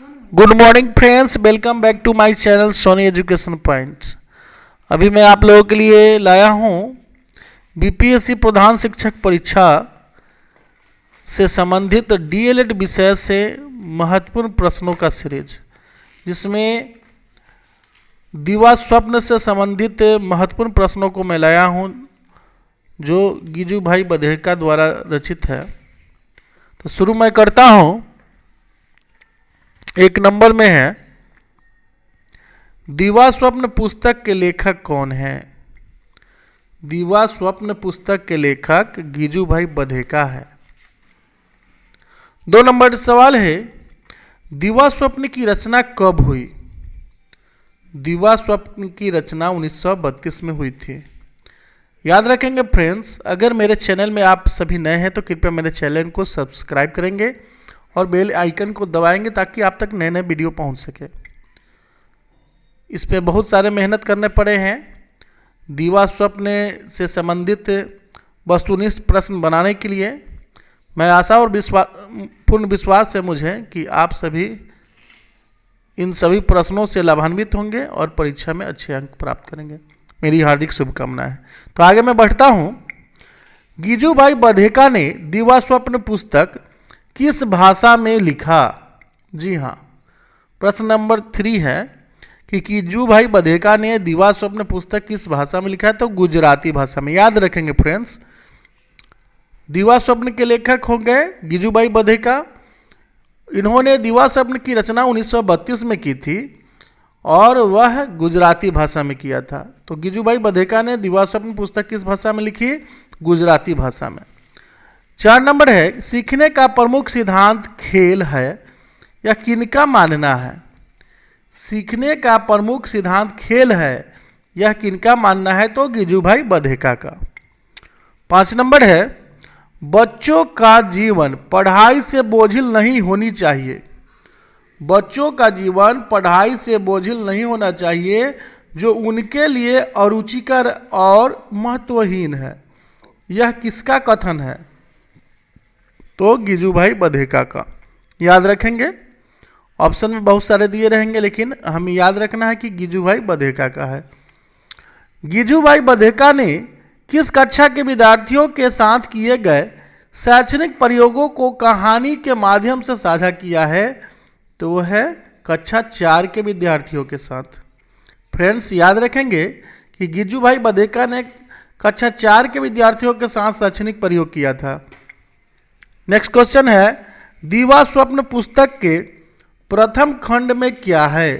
Good morning friends, welcome back to my channel Soni education points. अभी मैं आप लोगों के लिए लाया हूं बीपीएससी प्रधान शिक्षक परीक्षा से संबंधित डीएलएड विषय से महत्वपूर्ण प्रश्नों का सीरीज, जिसमें दीवा स्वप्न से संबंधित महत्वपूर्ण प्रश्नों को मैं लाया हूं जो गिजू भाई बधेका द्वारा रचित है। तो शुरू मैं करता हूं। एक नंबर में है, दीवा स्वप्न पुस्तक के लेखक कौन है? दीवा स्वप्न पुस्तक के लेखक गिजू भाई बधेका है। 2 नंबर सवाल है, दीवा स्वप्न की रचना कब हुई? दीवा स्वप्न की रचना 1932 में हुई थी। याद रखेंगे फ्रेंड्स, अगर मेरे चैनल में आप सभी नए हैं तो कृपया मेरे चैनल को सब्सक्राइब करेंगे और बेल आइकन को दबाएंगे ताकि आप तक नए नए वीडियो पहुंच सके। इस पे बहुत सारे मेहनत करने पड़े हैं। दीवा स्वप्न से संबंधित वस्तुनिष्ठ प्रश्न बनाने के लिए मैं आशा और पूर्ण विश्वास है मुझे कि आप सभी इन सभी प्रश्नों से लाभान्वित होंगे और परीक्षा में अच्छे अंक प्राप्त करेंगे। मेरी हार्दिक शुभकामनाएं। तो आगे मैं बढ़ता हूं। गिजू भाई बधेका ने दीवा स्वप्न पुस्तक किस भाषा में लिखा? जी हाँ, प्रश्न नंबर 3 है कि गिजू भाई बधेका ने दीवा स्वप्न पुस्तक किस भाषा में लिखा है? तो गुजराती भाषा में। याद रखेंगे फ्रेंड्स, दीवा स्वप्न के लेखक हो गए गिजू भाई बधेका। इन्होंने दीवा स्वप्न की रचना 1932 में की थी और वह गुजराती भाषा में किया था। तो गिजू भाई बधेका ने दीवा स्वप्न पुस्तक किस भाषा में लिखी? गुजराती भाषा में। 4 नंबर है, सीखने का प्रमुख सिद्धांत खेल है या किनका मानना है? सीखने का प्रमुख सिद्धांत खेल है यह किनका मानना है? तो गिजू भाई बधेका का। 5 नंबर है, बच्चों का जीवन पढ़ाई से बोझिल नहीं होनी चाहिए। बच्चों का जीवन पढ़ाई से बोझिल नहीं होना चाहिए जो उनके लिए अरुचिकर और महत्वहीन है। यह किसका कथन है? तो गिजू भाई बधेका का। याद रखेंगे, ऑप्शन में बहुत सारे दिए रहेंगे लेकिन हमें याद रखना है कि गिजू भाई बधेका का है। गिजू भाई बधेका ने किस कक्षा के विद्यार्थियों के साथ किए गए शैक्षणिक प्रयोगों को कहानी के माध्यम से साझा किया है? तो वह है कक्षा 4 के विद्यार्थियों के साथ। फ्रेंड्स, याद रखेंगे कि गिजू भाई बधेका ने कक्षा 4 के विद्यार्थियों के साथ शैक्षणिक प्रयोग किया था। नेक्स्ट क्वेश्चन है, दीवा स्वप्न पुस्तक के प्रथम खंड में क्या है?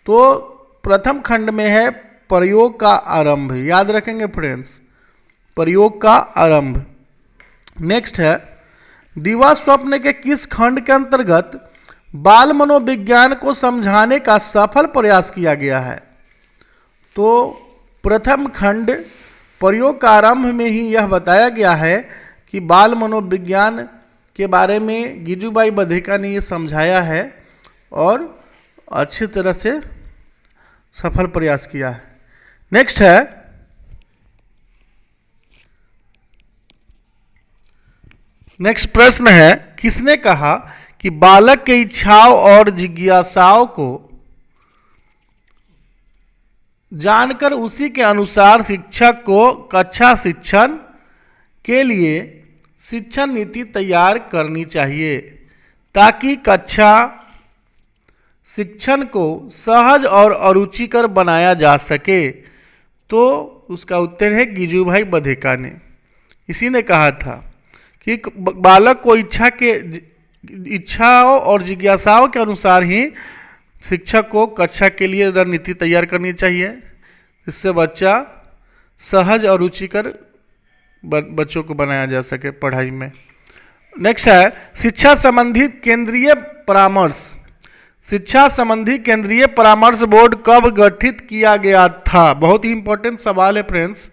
तो प्रथम खंड में है प्रयोग का आरंभ। याद रखेंगे फ्रेंड्स, प्रयोग का आरंभ। नेक्स्ट है, दीवा स्वप्न के किस खंड के अंतर्गत बाल मनोविज्ञान को समझाने का सफल प्रयास किया गया है? तो प्रथम खंड प्रयोग का आरंभ में ही यह बताया गया है कि बाल मनोविज्ञान के बारे में गिजू भाई बधेका ने ये समझाया है और अच्छी तरह से सफल प्रयास किया है। नेक्स्ट है, नेक्स्ट प्रश्न है, किसने कहा कि बालक के इच्छाओं और जिज्ञासाओं को जानकर उसी के अनुसार शिक्षक को कक्षा शिक्षण के लिए शिक्षण नीति तैयार करनी चाहिए ताकि कक्षा शिक्षण को सहज और अरुचिकर बनाया जा सके? तो उसका उत्तर है गिजू भाई बधेका ने। इसी ने कहा था कि बालक को इच्छाओं और जिज्ञासाओं के अनुसार ही शिक्षक को कक्षा के लिए रणनीति तैयार करनी चाहिए, जिससे बच्चा सहज और रुचिकर बच्चों को बनाया जा सके पढ़ाई में। नेक्स्ट है, शिक्षा संबंधी केंद्रीय परामर्श। शिक्षा संबंधी केंद्रीय परामर्श बोर्ड कब गठित किया गया था? बहुत ही इंपॉर्टेंट सवाल है फ्रेंड्स।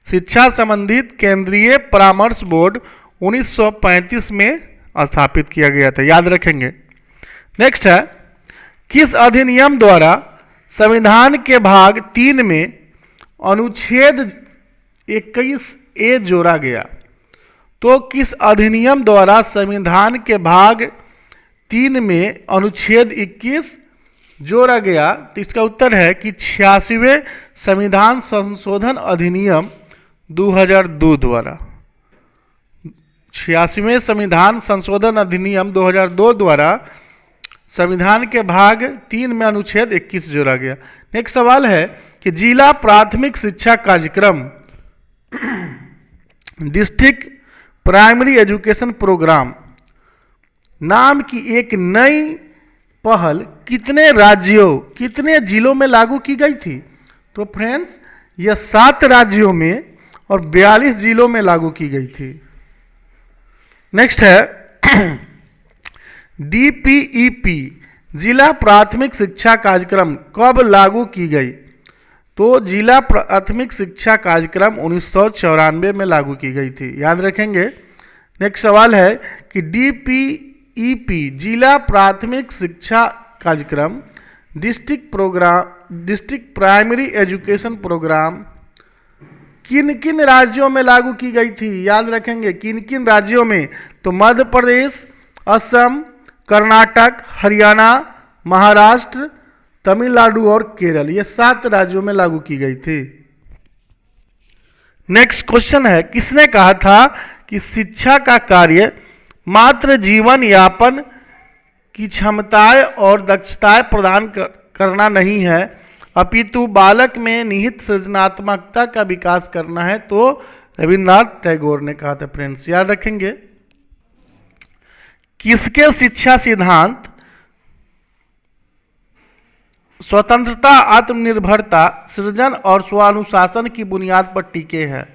शिक्षा संबंधित केंद्रीय परामर्श बोर्ड 1935 में स्थापित किया गया था। याद रखेंगे। नेक्स्ट है, किस अधिनियम द्वारा संविधान के भाग 3 में अनुच्छेद 21A जोड़ा गया? तो किस अधिनियम द्वारा संविधान के भाग 3 में अनुच्छेद 21 जोड़ा गया? तो इसका उत्तर है कि 86वें संविधान संशोधन अधिनियम 2002 द्वारा। 86वें संविधान संशोधन अधिनियम 2002 द्वारा संविधान के भाग 3 में अनुच्छेद 21 जोड़ा गया। नेक्स्ट सवाल है कि जिला प्राथमिक शिक्षा कार्यक्रम डिस्ट्रिक्ट प्राइमरी एजुकेशन प्रोग्राम नाम की एक नई पहल कितने राज्यों कितने जिलों में लागू की गई थी? तो फ्रेंड्स यह 7 राज्यों में और 42 जिलों में लागू की गई थी। नेक्स्ट है डीपीईपी जिला प्राथमिक शिक्षा कार्यक्रम कब लागू की गई? तो जिला प्राथमिक शिक्षा कार्यक्रम 1994 में लागू की गई थी, याद रखेंगे। नेक्स्ट सवाल है कि डीपीईपी जिला प्राथमिक शिक्षा कार्यक्रम डिस्ट्रिक्ट प्राइमरी एजुकेशन प्रोग्राम किन किन राज्यों में लागू की गई थी? याद रखेंगे किन किन राज्यों में? तो मध्य प्रदेश, असम, कर्नाटक, हरियाणा, महाराष्ट्र, तमिलनाडु और केरल, ये 7 राज्यों में लागू की गई थी। नेक्स्ट क्वेश्चन है किसने कहा था कि शिक्षा का कार्य मात्र जीवन यापन की क्षमताएं और दक्षताएं प्रदान करना नहीं है, अपितु बालक में निहित सृजनात्मकता का विकास करना है? तो रविन्द्रनाथ टैगोर ने कहा था। फ्रेंड्स याद रखेंगे किसके शिक्षा सिद्धांत स्वतंत्रता, आत्मनिर्भरता, सृजन और स्वानुशासन की बुनियाद पर टिके हैं?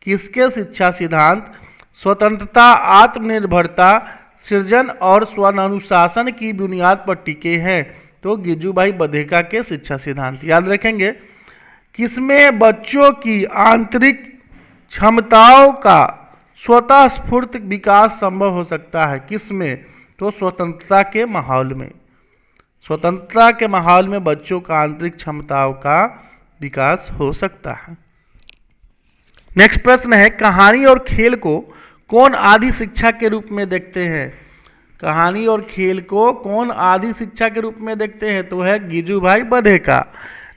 किसके शिक्षा सिद्धांत स्वतंत्रता, आत्मनिर्भरता, सृजन और स्वानुशासन की बुनियाद पर टिके हैं? तो गिजुभाई बधेका के शिक्षा सिद्धांत। याद रखेंगे किसमें बच्चों की आंतरिक क्षमताओं का स्वतः स्फूर्त विकास संभव हो सकता है? किसमें? तो स्वतंत्रता के माहौल में। स्वतंत्रता के माहौल में बच्चों का आंतरिक क्षमताओं का विकास हो सकता है। नेक्स्ट प्रश्न है कहानी और खेल को कौन आदि शिक्षा के रूप में देखते हैं? कहानी और खेल को कौन आदि शिक्षा के रूप में देखते हैं? तो है गिजुभाई बधेका।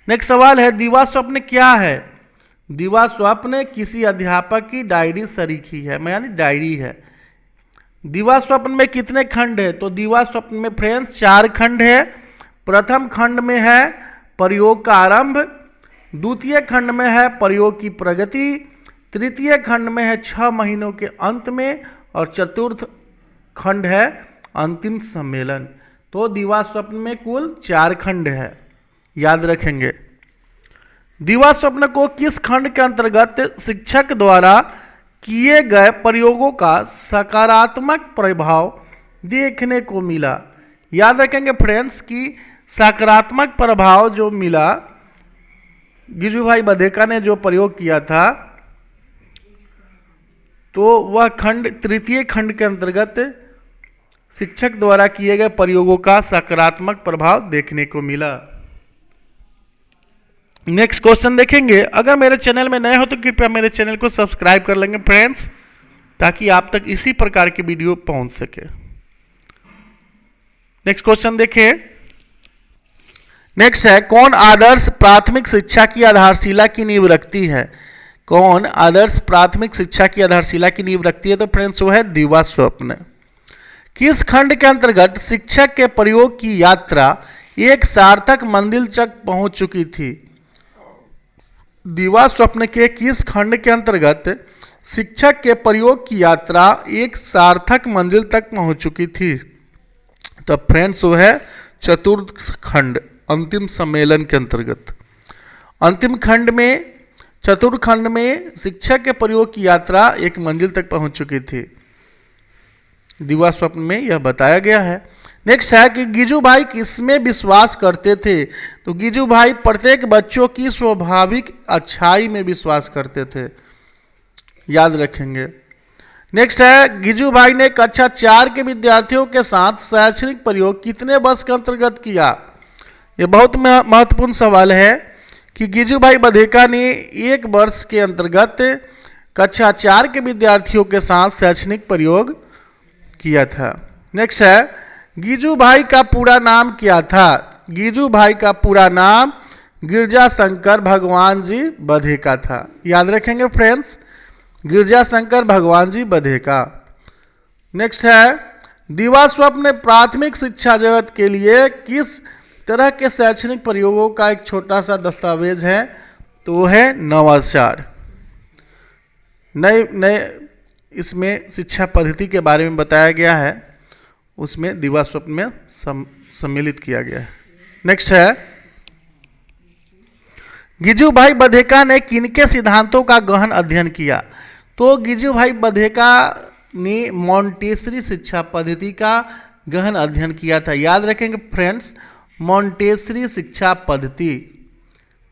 नेक्स्ट सवाल है दीवा स्वप्न क्या है? दीवा स्वप्न किसी अध्यापक की डायरी सरीखी है, यानी डायरी है। दीवा स्वप्न में कितने खंड है? तो दीवा स्वप्न में फ्रेंड्स 4 खंड है। प्रथम खंड में है प्रयोग का आरंभ, द्वितीय खंड में है प्रयोग की प्रगति, तृतीय खंड में है 6 महीनों के अंत में, और चतुर्थ खंड है अंतिम सम्मेलन। तो दीवा स्वप्न में कुल 4 खंड है, याद रखेंगे। दीवा स्वप्न को किस खंड के अंतर्गत शिक्षक द्वारा किए गए प्रयोगों का सकारात्मक प्रभाव देखने को मिला? याद रखेंगे फ्रेंड्स कि सकारात्मक प्रभाव जो मिला, गिजुभाई बधेका ने जो प्रयोग किया था, तो वह खंड तृतीय खंड के अंतर्गत शिक्षक द्वारा किए गए प्रयोगों का सकारात्मक प्रभाव देखने को मिला। नेक्स्ट क्वेश्चन देखेंगे। अगर मेरे चैनल में नए हो तो कृपया मेरे चैनल को सब्सक्राइब कर लेंगे फ्रेंड्स, ताकि आप तक इसी प्रकार की वीडियो पहुंच सके। नेक्स्ट क्वेश्चन देखिए। नेक्स्ट है कौन आदर्श प्राथमिक शिक्षा की आधारशिला की नींव रखती है? कौन आदर्श प्राथमिक शिक्षा की आधारशिला की नींव रखती है? तो फ्रेंड्स वो है दीवा स्वप्न। किस खंड के अंतर्गत शिक्षक के प्रयोग की यात्रा एक सार्थक मंजिल तक पहुंच चुकी थी? दीवा स्वप्न के किस खंड के अंतर्गत शिक्षक के प्रयोग की यात्रा एक सार्थक मंजिल तक पहुंच चुकी थी? तो फ्रेंड्स वो है चतुर्थ खंड, अंतिम सम्मेलन के अंतर्गत। अंतिम खंड में, चतुर्थ खंड में शिक्षक के प्रयोग की यात्रा एक मंजिल तक पहुंच चुकी थी। दीवा स्वप्न में यह बताया गया है। नेक्स्ट है कि गिजुभाई किसमें विश्वास करते थे? तो गिजुभाई प्रत्येक बच्चों की स्वाभाविक अच्छाई में विश्वास करते थे, याद रखेंगे। नेक्स्ट है गिजुभाई ने कक्षा 4 के विद्यार्थियों के साथ शैक्षणिक प्रयोग कितने वर्ष के अंतर्गत किया? यह बहुत महत्वपूर्ण सवाल है कि गिजुभाई बधेका ने 1 वर्ष के अंतर्गत कक्षा 4 के विद्यार्थियों के साथ शैक्षणिक प्रयोग किया था। नेक्स्ट है गिजू भाई का पूरा नाम क्या था? गिजू भाई का पूरा नाम गिरजा शंकर भगवान जी बधेका था। याद रखेंगे फ्रेंड्स, गिरजा शंकर भगवान जी बधेका। नेक्स्ट है, दीवा स्वप्न प्राथमिक शिक्षा जगत के लिए किस तरह के शैक्षणिक प्रयोगों का एक छोटा सा दस्तावेज है? तो वो है नवाचार। नए नए इसमें शिक्षा पद्धति के बारे में बताया गया है, उसमें दीवा स्वप्न में सम्मिलित किया गया है। नेक्स्ट है, गिजू भाई बधेका ने किनके सिद्धांतों का गहन अध्ययन किया? तो गिजू भाई बधेका ने मॉन्टेसरी शिक्षा पद्धति का गहन अध्ययन किया था। याद रखेंगे फ्रेंड्स, मॉन्टेसरी शिक्षा पद्धति।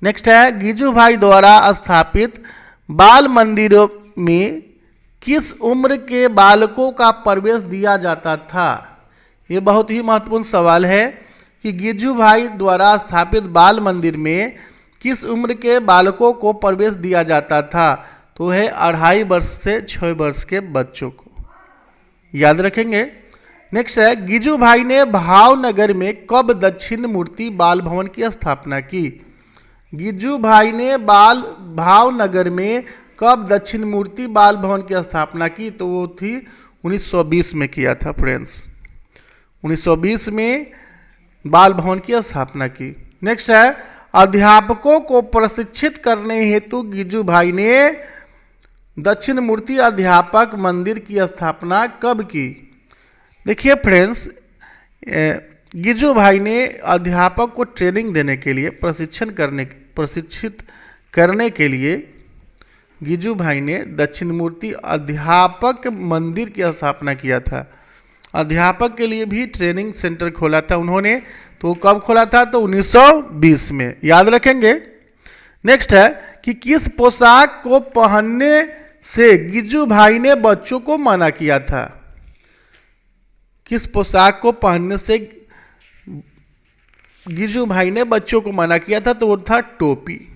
नेक्स्ट है, गिजू भाई द्वारा स्थापित बाल मंदिरों में किस उम्र के बालकों का प्रवेश दिया जाता था? ये बहुत ही महत्वपूर्ण सवाल है कि गिजू भाई द्वारा स्थापित बाल मंदिर में किस उम्र के बालकों को प्रवेश दिया जाता था? तो है 2.5 वर्ष से 6 वर्ष के बच्चों को। याद रखेंगे। नेक्स्ट है, गिजू भाई ने भावनगर में कब दक्षिण मूर्ति बाल भवन की स्थापना की? गिजू भाई ने भावनगर में कब दक्षिण मूर्ति बाल भवन की स्थापना की? तो वो थी 1920 में किया था फ्रेंड्स, 1920 में बाल भवन की स्थापना की। नेक्स्ट है, अध्यापकों को प्रशिक्षित करने हेतु गिजू भाई ने दक्षिण मूर्ति अध्यापक मंदिर की स्थापना कब की? देखिए फ्रेंड्स, गिजू भाई ने अध्यापक को ट्रेनिंग देने के लिए प्रशिक्षित करने के लिए गिजू भाई ने दक्षिण मूर्ति अध्यापक मंदिर की स्थापना किया था। अध्यापक के लिए भी ट्रेनिंग सेंटर खोला था उन्होंने। तो कब खोला था? तो 1920 में। याद रखेंगे। नेक्स्ट है कि किस पोशाक को पहनने से गिजू भाई ने बच्चों को मना किया था? किस पोशाक को पहनने से गिजू भाई ने बच्चों को मना किया था? तो वो था टोपी।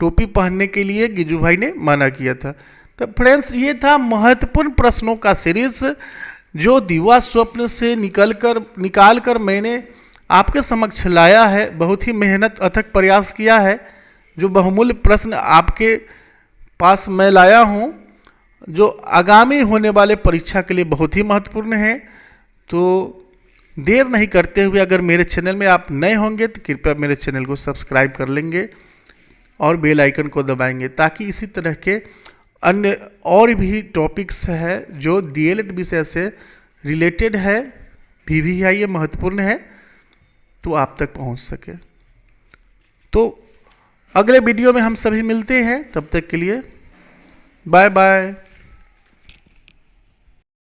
टोपी पहनने के लिए गिजू भाई ने मना किया था। तो फ्रेंड्स, ये था महत्वपूर्ण प्रश्नों का सीरीज जो दीवा स्वप्न से निकाल कर मैंने आपके समक्ष लाया है। बहुत ही मेहनत अथक प्रयास किया है। जो बहुमूल्य प्रश्न आपके पास मैं लाया हूँ, जो आगामी होने वाले परीक्षा के लिए बहुत ही महत्वपूर्ण है। तो देर नहीं करते हुए, अगर मेरे चैनल में आप नए होंगे तो कृपया मेरे चैनल को सब्सक्राइब कर लेंगे और बेल आइकन को दबाएंगे, ताकि इसी तरह के अन्य और भी टॉपिक्स है जो डीएलएड विषय से रिलेटेड है, VVIA महत्वपूर्ण है, तो आप तक पहुंच सके। तो अगले वीडियो में हम सभी मिलते हैं। तब तक के लिए बाय बाय।